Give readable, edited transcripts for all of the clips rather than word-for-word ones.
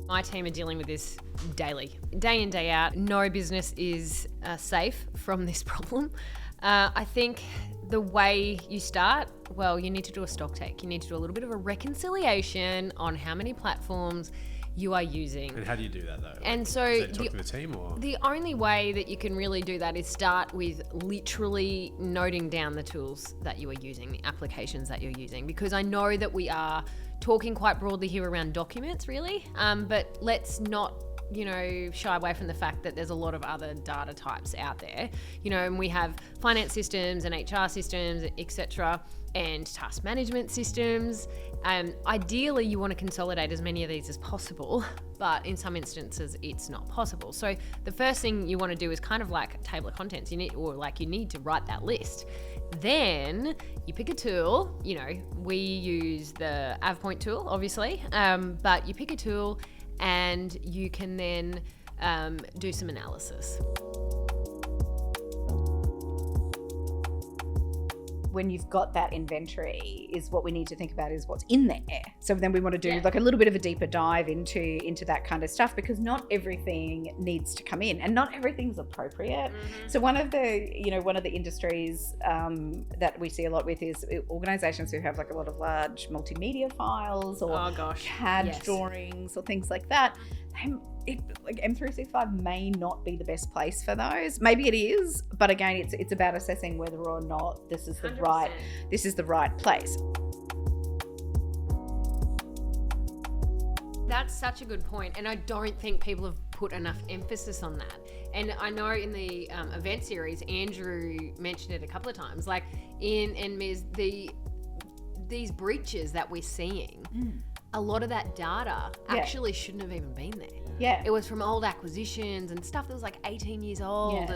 My team are dealing with this daily, day in, day out. No business is safe from this problem. I think the way you start, well, you need to do a stock take. You need to do a little bit of a reconciliation on how many platforms you are using. And how do you do that though? And so is it talk to the team or? The only way that you can really do that is start with literally noting down the tools that you are using, the applications that you're using, because I know that we are talking quite broadly here around documents really, but let's not shy away from the fact that there's a lot of other data types out there, and we have finance systems and HR systems, etc., and task management systems. Ideally, you want to consolidate as many of these as possible, but in some instances, it's not possible. So the first thing you want to do is kind of like a table of contents. You need to write that list. Then you pick a tool. We use the AvePoint tool, obviously, but you pick a tool and you can then do some analysis. When you've got that inventory, is what we need to think about is what's in there. So then we want to do like a little bit of a deeper dive into that kind of stuff, because not everything needs to come in and not everything's appropriate. Mm-hmm. So one of the industries that we see a lot with is organizations who have like a lot of large multimedia files or CAD drawings or things like that. Like M365 may not be the best place for those. Maybe it is, but again, it's about assessing whether or not this is the 100%. right place. That's such a good point, and I don't think people have put enough emphasis on that. And I know in the event series, Andrew mentioned it a couple of times, like these breaches that we're seeing. A lot of that data actually shouldn't have even been there. Yeah. It was from old acquisitions and stuff that was like 18 years old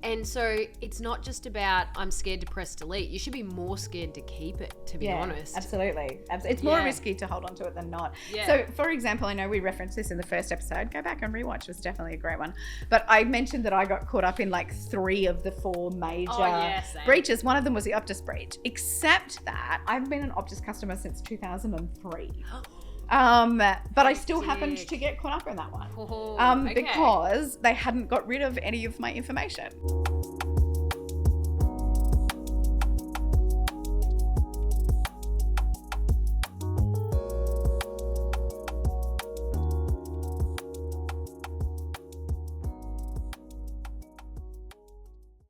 and so it's not just about I'm scared to press delete. You should be more scared to keep it, to be honest. Absolutely. It's more risky to hold on to it than not. Yeah. So for example, I know we referenced this in the first episode. Go back and rewatch. It was definitely a great one. But I mentioned that I got caught up in like 3 of the 4 major breaches. One of them was the Optus breach. Except that I've been an Optus customer since 2003. But I still happened to get caught up in that one because they hadn't got rid of any of my information.